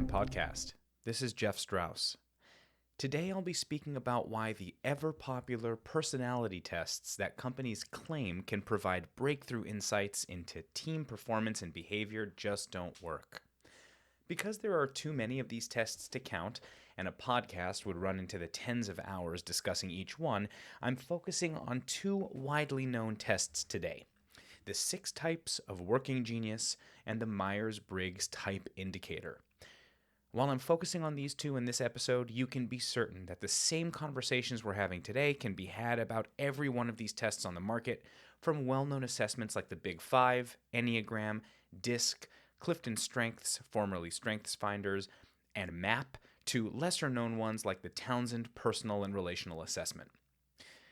Camp podcast. This is Jeff Strauss. Today I'll be speaking about why the ever-popular personality tests that companies claim can provide breakthrough insights into team performance and behavior just don't work. Because there are too many of these tests to count, and a podcast would run into the tens of hours discussing each one, I'm focusing on two widely known tests today: the 6 types of working genius and the Myers-Briggs Type Indicator. While I'm focusing on these two in this episode, you can be certain that the same conversations we're having today can be had about every one of these tests on the market, from well-known assessments like the Big Five, Enneagram, DISC, Clifton Strengths, formerly Strengths Finders, and MAP, to lesser-known ones like the Townsend Personal and Relational Assessment.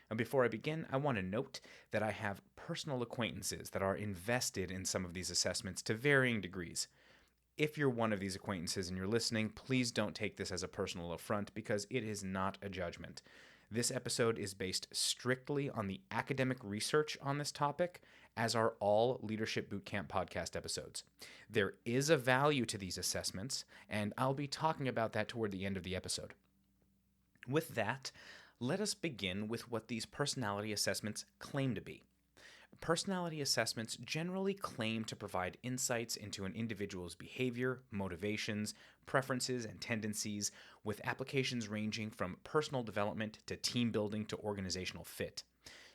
Now, before I begin, I want to note that I have personal acquaintances that are invested in some of these assessments to varying degrees. If you're one of these acquaintances and you're listening, please don't take this as a personal affront because it is not a judgment. This episode is based strictly on the academic research on this topic, as are all Leadership Bootcamp podcast episodes. There is a value to these assessments, and I'll be talking about that toward the end of the episode. With that, let us begin with what these personality assessments claim to be. Personality assessments generally claim to provide insights into an individual's behavior, motivations, preferences, and tendencies, with applications ranging from personal development to team building to organizational fit.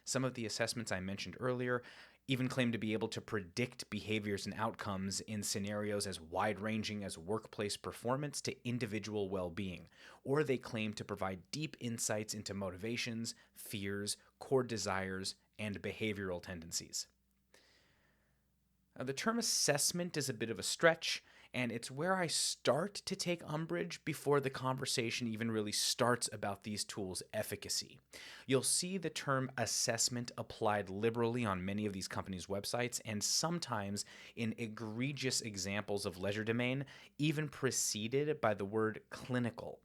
Some of the assessments I mentioned earlier even claim to be able to predict behaviors and outcomes in scenarios as wide-ranging as workplace performance to individual well-being, or they claim to provide deep insights into motivations, fears, core desires, and behavioral tendencies. Now, the term assessment is a bit of a stretch, and it's where I start to take umbrage before the conversation even really starts about these tools' efficacy. You'll see the term assessment applied liberally on many of these companies' websites, and sometimes in egregious examples of legerdemain, even preceded by the word clinical.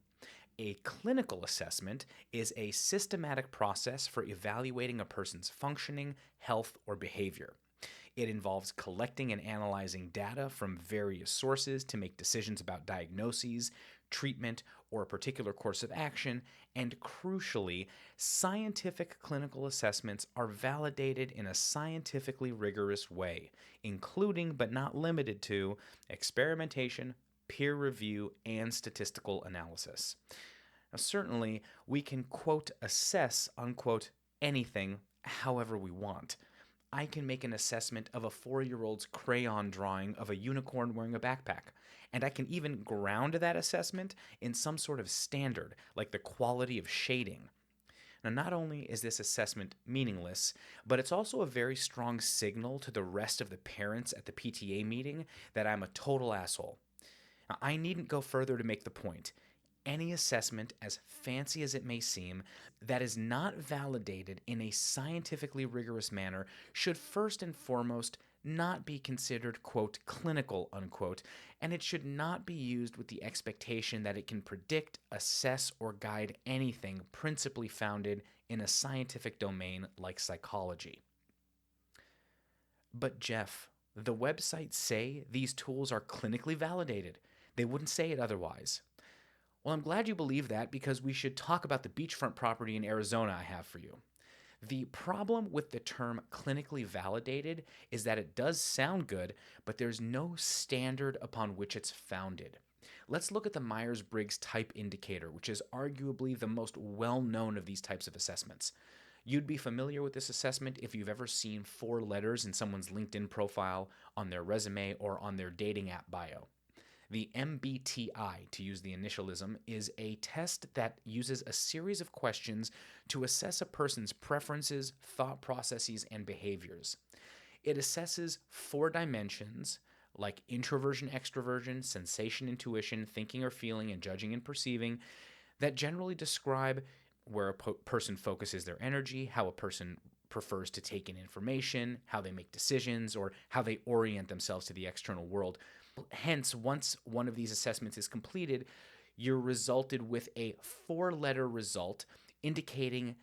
A clinical assessment is a systematic process for evaluating a person's functioning, health, or behavior. It involves collecting and analyzing data from various sources to make decisions about diagnoses, treatment, or a particular course of action, and crucially, scientific clinical assessments are validated in a scientifically rigorous way, including but not limited to experimentation, peer review, and statistical analysis. Now, certainly, we can, quote, assess, unquote, anything however we want. I can make an assessment of a 4-year-old's crayon drawing of a unicorn wearing a backpack, and I can even ground that assessment in some sort of standard, like the quality of shading. Now, not only is this assessment meaningless, but it's also a very strong signal to the rest of the parents at the PTA meeting that I'm a total asshole. Now, I needn't go further to make the point. Any assessment, as fancy as it may seem, that is not validated in a scientifically rigorous manner should first and foremost not be considered, quote, clinical, unquote, and it should not be used with the expectation that it can predict, assess, or guide anything principally founded in a scientific domain like psychology. But Jeff, the websites say these tools are clinically validated. They wouldn't say it otherwise. Well, I'm glad you believe that because we should talk about the beachfront property in Arizona I have for you. The problem with the term clinically validated is that it does sound good, but there's no standard upon which it's founded. Let's look at the Myers-Briggs Type Indicator, which is arguably the most well-known of these types of assessments. You'd be familiar with this assessment if you've ever seen 4 letters in someone's LinkedIn profile, on their resume, or on their dating app bio. The MBTI, to use the initialism, is a test that uses a series of questions to assess a person's preferences, thought processes, and behaviors. It assesses 4 dimensions like introversion, extroversion, sensation, intuition, thinking or feeling, and judging and perceiving that generally describe where a person focuses their energy, how a person prefers to take in information, how they make decisions, or how they orient themselves to the external world. Hence, once one of these assessments is completed, you're resulted with a 4-letter result indicating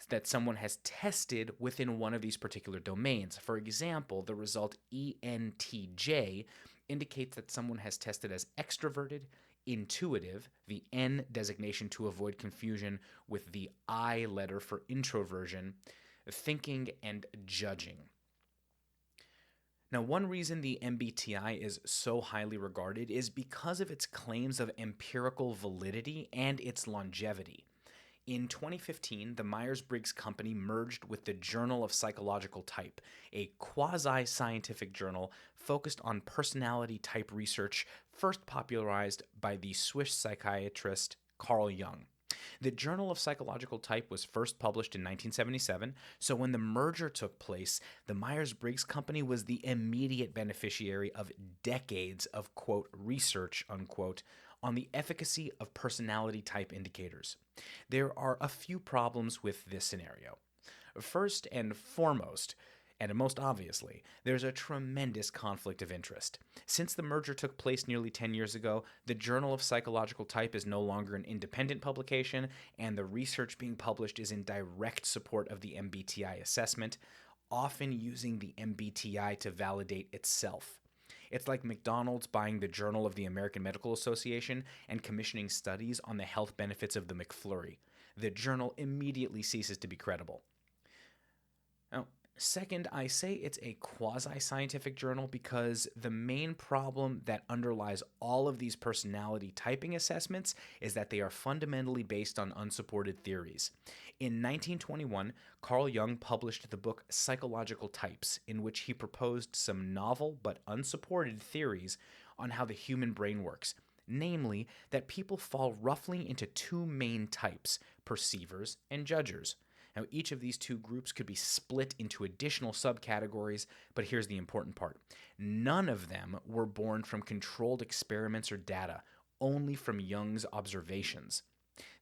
that someone has tested within one of these particular domains. For example, the result ENTJ indicates that someone has tested as extroverted, intuitive, the N designation to avoid confusion with the I letter for introversion, thinking and judging. Now, one reason the MBTI is so highly regarded is because of its claims of empirical validity and its longevity. In 2015, the Myers-Briggs company merged with the Journal of Psychological Type, a quasi-scientific journal focused on personality type research first popularized by the Swiss psychiatrist Carl Jung. The Journal of Psychological Type was first published in 1977, so when the merger took place, the Myers-Briggs company was the immediate beneficiary of decades of, quote, research, unquote, on the efficacy of personality type indicators. There are a few problems with this scenario. First and foremost, and most obviously, there's a tremendous conflict of interest. Since the merger took place nearly 10 years ago, the Journal of Psychological Type is no longer an independent publication, and the research being published is in direct support of the MBTI assessment, often using the MBTI to validate itself. It's like McDonald's buying the Journal of the American Medical Association and commissioning studies on the health benefits of the McFlurry. The journal immediately ceases to be credible. Now, second, I say it's a quasi-scientific journal because the main problem that underlies all of these personality typing assessments is that they are fundamentally based on unsupported theories. In 1921, Carl Jung published the book Psychological Types, in which he proposed some novel but unsupported theories on how the human brain works, namely that people fall roughly into two main types, perceivers and judgers. Now, each of these two groups could be split into additional subcategories, but here's the important part. None of them were born from controlled experiments or data, only from Jung's observations.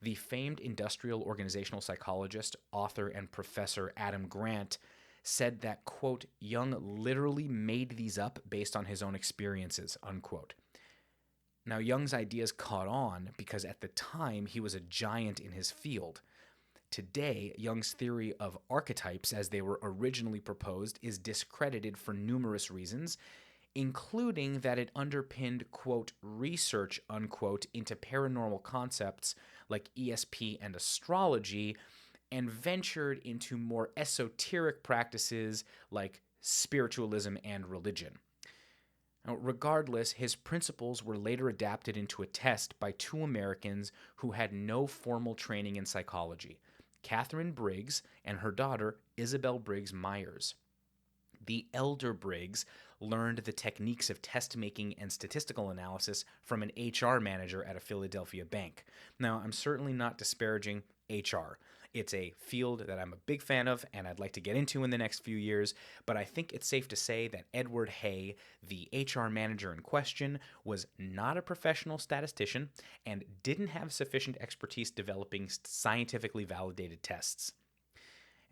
The famed industrial organizational psychologist, author, and professor Adam Grant said that, quote, Jung literally made these up based on his own experiences, unquote. Now, Jung's ideas caught on because at the time he was a giant in his field. Today, Jung's theory of archetypes, as they were originally proposed, is discredited for numerous reasons, including that it underpinned, quote, research, unquote, into paranormal concepts like ESP and astrology, and ventured into more esoteric practices like spiritualism and religion. Now, regardless, his principles were later adapted into a test by two Americans who had no formal training in psychology, Catherine Briggs and her daughter, Isabel Briggs Myers. The elder Briggs learned the techniques of test-making and statistical analysis from an HR manager at a Philadelphia bank. Now, I'm certainly not disparaging HR. It's a field that I'm a big fan of and I'd like to get into in the next few years, but I think it's safe to say that Edward Hay, the HR manager in question, was not a professional statistician and didn't have sufficient expertise developing scientifically validated tests.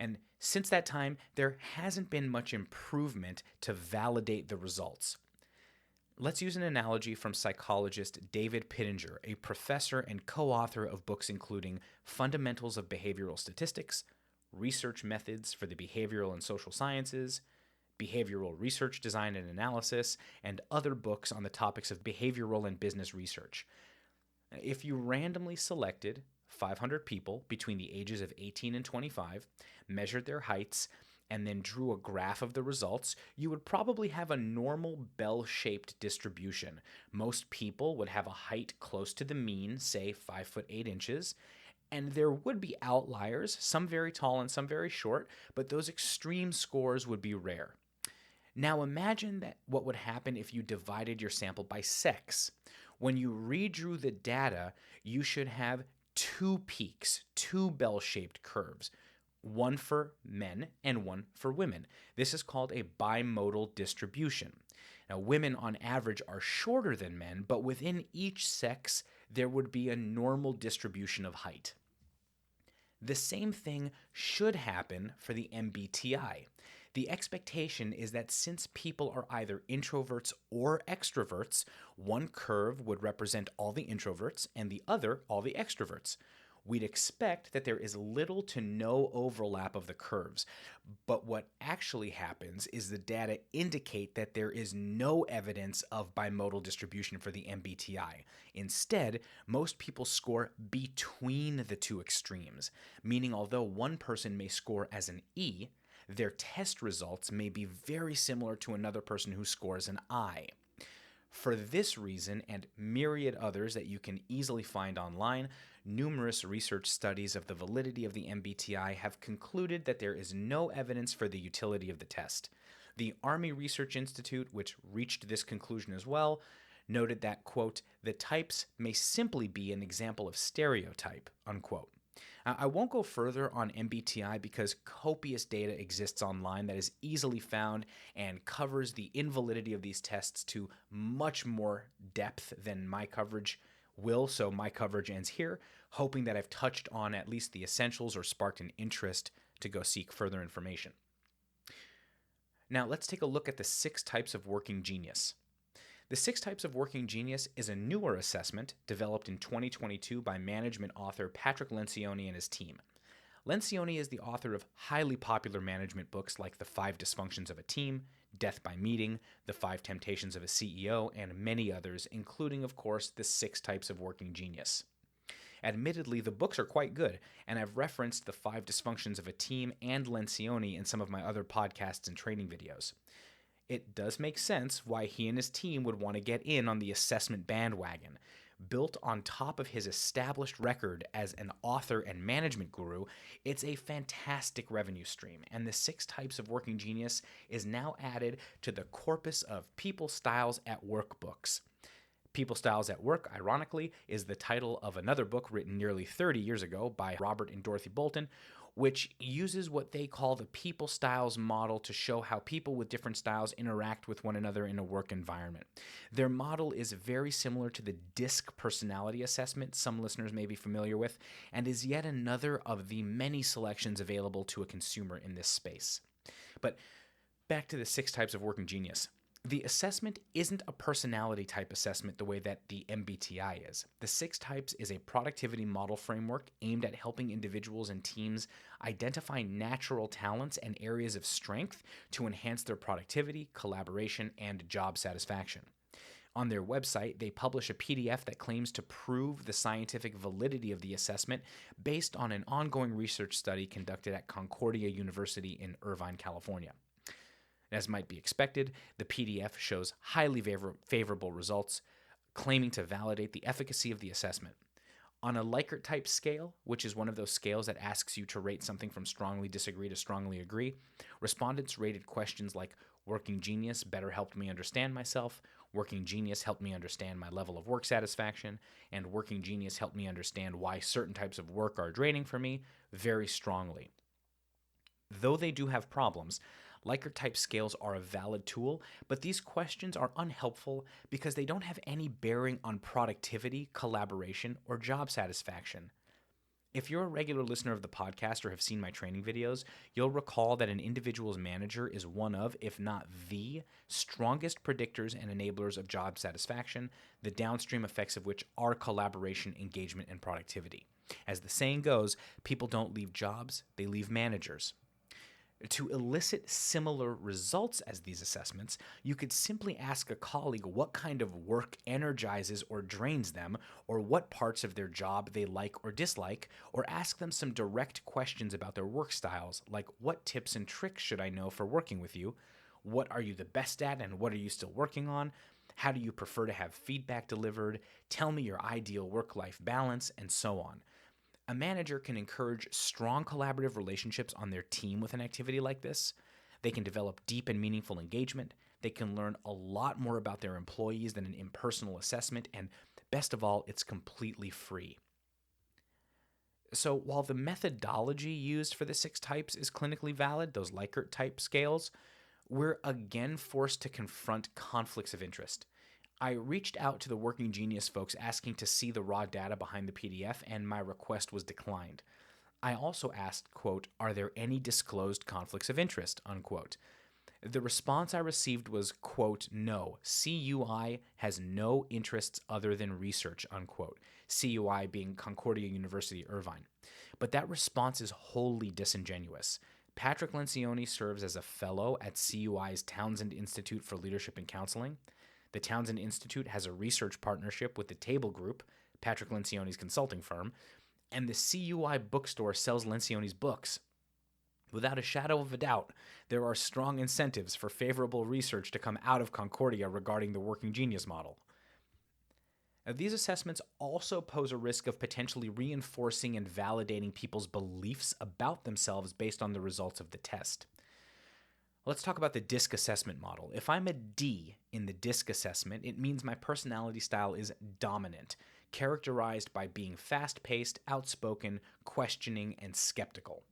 And since that time, there hasn't been much improvement to validate the results. Let's use an analogy from psychologist David Pittenger, a professor and co-author of books including Fundamentals of Behavioral Statistics, Research Methods for the Behavioral and Social Sciences, Behavioral Research Design and Analysis, and other books on the topics of behavioral and business research. If you randomly selected 500 people between the ages of 18 and 25, measured their heights, and then drew a graph of the results, you would probably have a normal bell-shaped distribution. Most people would have a height close to the mean, say 5 foot 8 inches, and there would be outliers, some very tall and some very short, but those extreme scores would be rare. Now imagine that what would happen if you divided your sample by sex. When you redrew the data, you should have two peaks, two bell-shaped curves, one for men and one for women. This is called a bimodal distribution. Now, women on average are shorter than men, but within each sex, there would be a normal distribution of height. The same thing should happen for the MBTI. The expectation is that since people are either introverts or extroverts, one curve would represent all the introverts and the other all the extroverts. we'd expect that there is little to no overlap of the curves. But what actually happens is the data indicate that there is no evidence of bimodal distribution for the MBTI. Instead, most people score between the two extremes, meaning although one person may score as an E, their test results may be very similar to another person who scores an I. For this reason, and myriad others that you can easily find online, numerous research studies of the validity of the MBTI have concluded that there is no evidence for the utility of the test. The Army Research Institute, which reached this conclusion as well, noted that, quote, the types may simply be an example of stereotype, unquote. I won't go further on MBTI because copious data exists online that is easily found and covers the invalidity of these tests to much more depth than my coverage will, so my coverage ends here, hoping that I've touched on at least the essentials or sparked an interest to go seek further information. Now let's take a look at the 6 types of working genius. The 6 Types of Working Genius is a newer assessment developed in 2022 by management author Patrick Lencioni and his team. Lencioni is the author of highly popular management books like The 5 Dysfunctions of a Team, Death by Meeting, The 5 Temptations of a CEO, and many others, including, of course, The 6 Types of Working Genius. Admittedly, the books are quite good, and I've referenced The 5 Dysfunctions of a Team and Lencioni in some of my other podcasts and training videos. It does make sense why he and his team would want to get in on the assessment bandwagon. Built on top of his established record as an author and management guru, it's a fantastic revenue stream, and the 6 Types of Working Genius is now added to the corpus of People Styles at Work books. People Styles at Work, ironically, is the title of another book written nearly 30 years ago by Robert and Dorothy Bolton, which uses what they call the people styles model to show how people with different styles interact with one another in a work environment. Their model is very similar to the DISC personality assessment some listeners may be familiar with, and is yet another of the many selections available to a consumer in this space. But back to the 6 Types of Working Genius. The assessment isn't a personality type assessment the way that the MBTI is. The 6 Types is a productivity model framework aimed at helping individuals and teams identify natural talents and areas of strength to enhance their productivity, collaboration, and job satisfaction. On their website, they publish a PDF that claims to prove the scientific validity of the assessment based on an ongoing research study conducted at Concordia University in Irvine, California. As might be expected, the PDF shows highly favorable results, claiming to validate the efficacy of the assessment. On a Likert type scale, which is one of those scales that asks you to rate something from strongly disagree to strongly agree, respondents rated questions like Working Genius better helped me understand myself, Working Genius helped me understand my level of work satisfaction, and Working Genius helped me understand why certain types of work are draining for me very strongly. Though they do have problems, Likert type scales are a valid tool, but these questions are unhelpful because they don't have any bearing on productivity, collaboration, or job satisfaction. If you're a regular listener of the podcast or have seen my training videos, you'll recall that an individual's manager is one of, if not the, strongest predictors and enablers of job satisfaction, the downstream effects of which are collaboration, engagement, and productivity. As the saying goes, people don't leave jobs, they leave managers. To elicit similar results as these assessments, you could simply ask a colleague what kind of work energizes or drains them, or what parts of their job they like or dislike, or ask them some direct questions about their work styles, like what tips and tricks should I know for working with you? What are you the best at and what are you still working on? How do you prefer to have feedback delivered? Tell me your ideal work-life balance, and so on. A manager can encourage strong collaborative relationships on their team with an activity like this. They can develop deep and meaningful engagement. They can learn a lot more about their employees than an impersonal assessment, and best of all, it's completely free. So while the methodology used for the 6 types is clinically valid, those Likert type scales, we're again forced to confront conflicts of interest. I reached out to the Working Genius folks asking to see the raw data behind the PDF, and my request was declined. I also asked, quote, are there any disclosed conflicts of interest, unquote. The response I received was, quote, no, CUI has no interests other than research, unquote. CUI being Concordia University, Irvine. But that response is wholly disingenuous. Patrick Lencioni serves as a fellow at CUI's Townsend Institute for Leadership and Counseling. The Townsend Institute has a research partnership with the Table Group, Patrick Lencioni's consulting firm, and the CUI bookstore sells Lencioni's books. Without a shadow of a doubt, there are strong incentives for favorable research to come out of Concordia regarding the working genius model. Now, these assessments also pose a risk of potentially reinforcing and validating people's beliefs about themselves based on the results of the test. Let's talk about the DISC assessment model. If I'm a D in the DISC assessment, it means my personality style is dominant, characterized by being fast-paced, outspoken, questioning, and skeptical.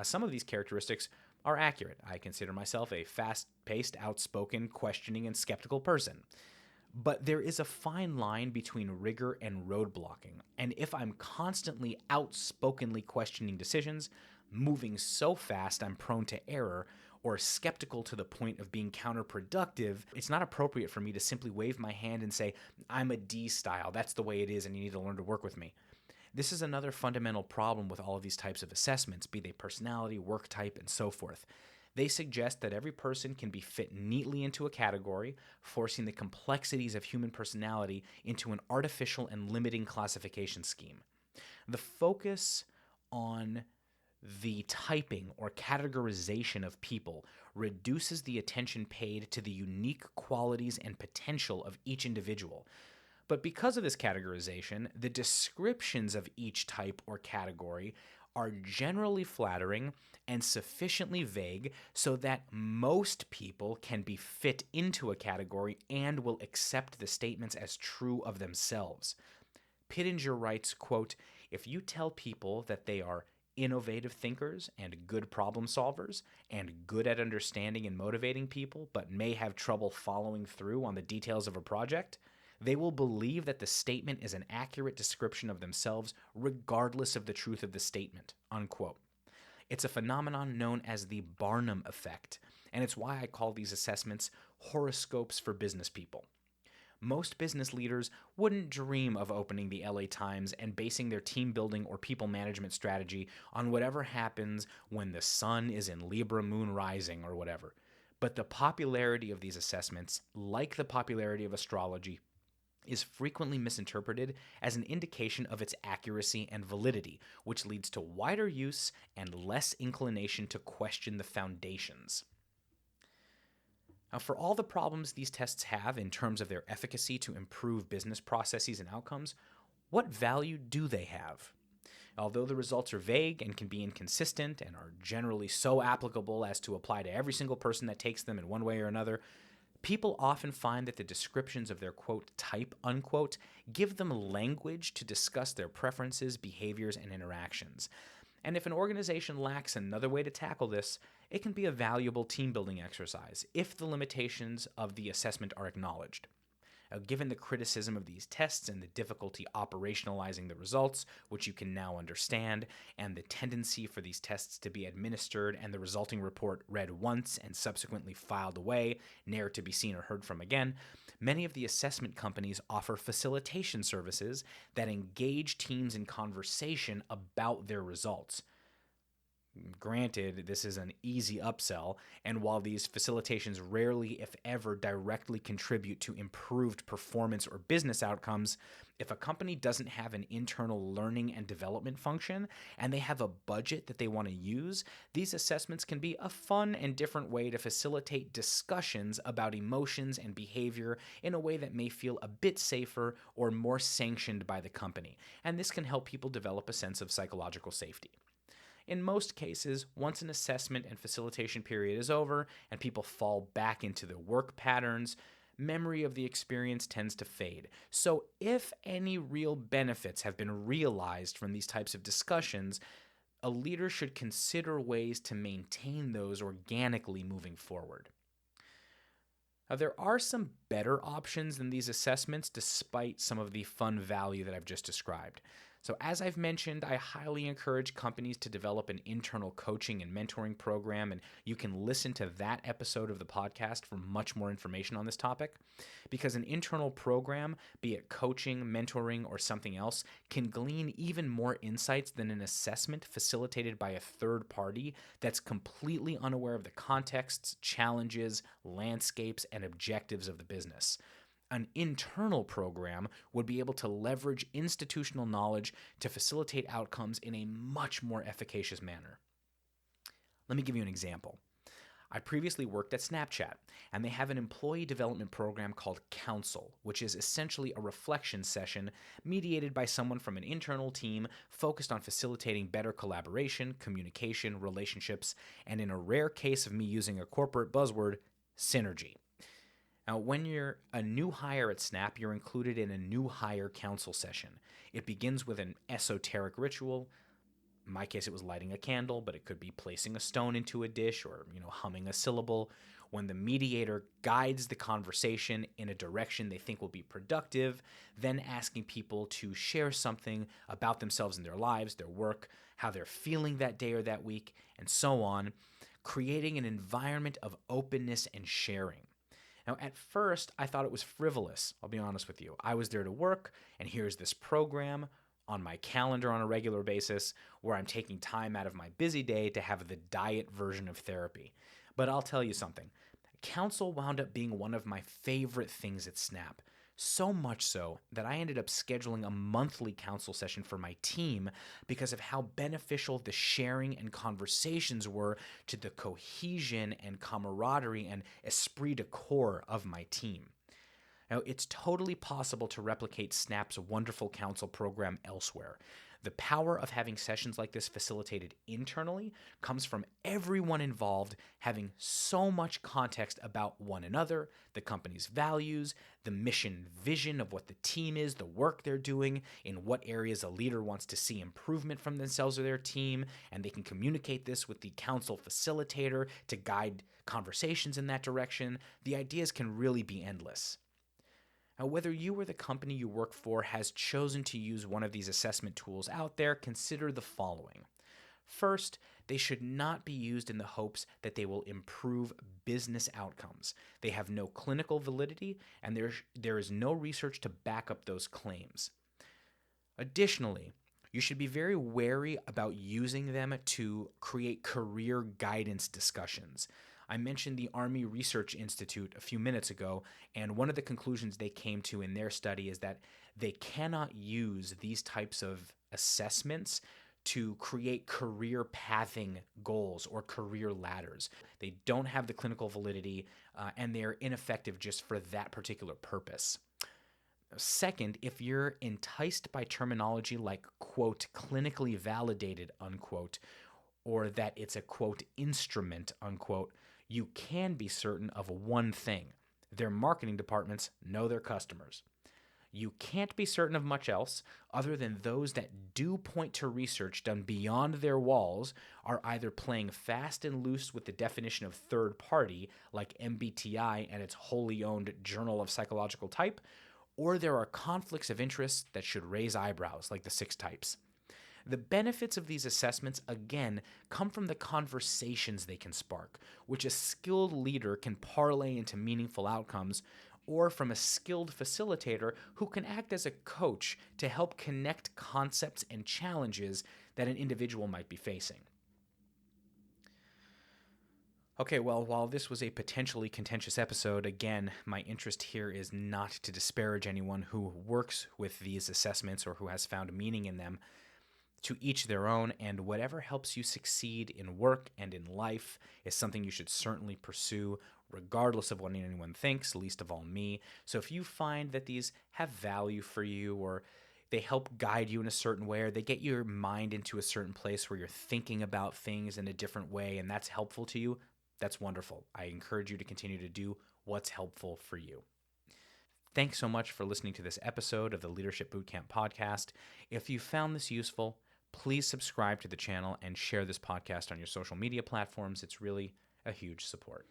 Some of these characteristics are accurate. I consider myself a fast-paced, outspoken, questioning, and skeptical person. But there is a fine line between rigor and roadblocking, and if I'm constantly outspokenly questioning decisions, moving so fast I'm prone to error, or skeptical to the point of being counterproductive, it's not appropriate for me to simply wave my hand and say, I'm a D style, that's the way it is, and you need to learn to work with me. This is another fundamental problem with all of these types of assessments, be they personality, work type, and so forth. They suggest that every person can be fit neatly into a category, forcing the complexities of human personality into an artificial and limiting classification scheme. The focus on the typing or categorization of people reduces the attention paid to the unique qualities and potential of each individual. But because of this categorization, the descriptions of each type or category are generally flattering and sufficiently vague so that most people can be fit into a category and will accept the statements as true of themselves. Pittenger writes, quote, if you tell people that they are innovative thinkers and good problem solvers and good at understanding and motivating people, but may have trouble following through on the details of a project, they will believe that the statement is an accurate description of themselves regardless of the truth of the statement, unquote. It's a phenomenon known as the Barnum effect, and it's why I call these assessments horoscopes for business people. Most business leaders wouldn't dream of opening the LA Times and basing their team building or people management strategy on whatever happens when the sun is in Libra moon rising or whatever. But the popularity of these assessments, like the popularity of astrology, is frequently misinterpreted as an indication of its accuracy and validity, which leads to wider use and less inclination to question the foundations. Now, for all the problems these tests have in terms of their efficacy to improve business processes and outcomes, what value do they have? Although the results are vague and can be inconsistent and are generally so applicable as to apply to every single person that takes them in one way or another, people often find that the descriptions of their, quote, type, unquote, give them language to discuss their preferences, behaviors, and interactions. And if an organization lacks another way to tackle this, it can be a valuable team-building exercise if the limitations of the assessment are acknowledged. Given the criticism of these tests and the difficulty operationalizing the results, which you can now understand, and the tendency for these tests to be administered and the resulting report read once and subsequently filed away, ne'er to be seen or heard from again, many of the assessment companies offer facilitation services that engage teams in conversation about their results. Granted, this is an easy upsell, and while these facilitations rarely, if ever, directly contribute to improved performance or business outcomes, if a company doesn't have an internal learning and development function, and they have a budget that they want to use, these assessments can be a fun and different way to facilitate discussions about emotions and behavior in a way that may feel a bit safer or more sanctioned by the company, and this can help people develop a sense of psychological safety. In most cases, once an assessment and facilitation period is over and people fall back into their work patterns, memory of the experience tends to fade. So if any real benefits have been realized from these types of discussions, a leader should consider ways to maintain those organically moving forward. Now, there are some better options than these assessments despite some of the fun value that I've just described. So, as I've mentioned, I highly encourage companies to develop an internal coaching and mentoring program, and you can listen to that episode of the podcast for much more information on this topic. Because an internal program, be it coaching, mentoring, or something else, can glean even more insights than an assessment facilitated by a third party that's completely unaware of the contexts, challenges, landscapes, and objectives of the business. An internal program would be able to leverage institutional knowledge to facilitate outcomes in a much more efficacious manner. Let me give you an example. I previously worked at Snapchat, and they have an employee development program called Counsel, which is essentially a reflection session mediated by someone from an internal team focused on facilitating better collaboration, communication, relationships, and in a rare case of me using a corporate buzzword, synergy. Now, when you're a new hire at Snap, you're included in a new hire council session. It begins with an esoteric ritual. In my case, it was lighting a candle, but it could be placing a stone into a dish or, humming a syllable. When the mediator guides the conversation in a direction they think will be productive, then asking people to share something about themselves and their lives, their work, how they're feeling that day or that week, and so on, creating an environment of openness and sharing. Now, at first, I thought it was frivolous. I'll be honest with you. I was there to work, and here's this program on my calendar on a regular basis where I'm taking time out of my busy day to have the diet version of therapy. But I'll tell you something. Counsel wound up being one of my favorite things at Snap. So much so that I ended up scheduling a monthly counsel session for my team because of how beneficial the sharing and conversations were to the cohesion and camaraderie and esprit de corps of my team. Now, it's totally possible to replicate Snap's wonderful counsel program elsewhere. The power of having sessions like this facilitated internally comes from everyone involved having so much context about one another, the company's values, the mission vision of what the team is, the work they're doing, in what areas a leader wants to see improvement from themselves or their team, and they can communicate this with the council facilitator to guide conversations in that direction. The ideas can really be endless. Now, whether you or the company you work for has chosen to use one of these assessment tools out there, consider the following. First, they should not be used in the hopes that they will improve business outcomes. They have no clinical validity, and there is no research to back up those claims. Additionally, you should be very wary about using them to create career guidance discussions. I mentioned the Army Research Institute a few minutes ago, and one of the conclusions they came to in their study is that they cannot use these types of assessments to create career pathing goals or career ladders. They don't have the clinical validity, and they're ineffective just for that particular purpose. Second, if you're enticed by terminology like, quote, clinically validated, unquote, or that it's a, quote, instrument, unquote, you can be certain of one thing. Their marketing departments know their customers. You can't be certain of much else other than those that do point to research done beyond their walls are either playing fast and loose with the definition of third party, like MBTI and its wholly owned Journal of Psychological Type, or there are conflicts of interest that should raise eyebrows, like the 6 types. The benefits of these assessments, again, come from the conversations they can spark, which a skilled leader can parlay into meaningful outcomes, or from a skilled facilitator who can act as a coach to help connect concepts and challenges that an individual might be facing. Okay, well, while this was a potentially contentious episode, again, my interest here is not to disparage anyone who works with these assessments or who has found meaning in them. To each their own, and whatever helps you succeed in work and in life is something you should certainly pursue, regardless of what anyone thinks, least of all me. So if you find that these have value for you, or they help guide you in a certain way, or they get your mind into a certain place where you're thinking about things in a different way, and that's helpful to you, that's wonderful. I encourage you to continue to do what's helpful for you. Thanks so much for listening to this episode of the Leadership Bootcamp podcast. If you found this useful, please subscribe to the channel and share this podcast on your social media platforms. It's really a huge support.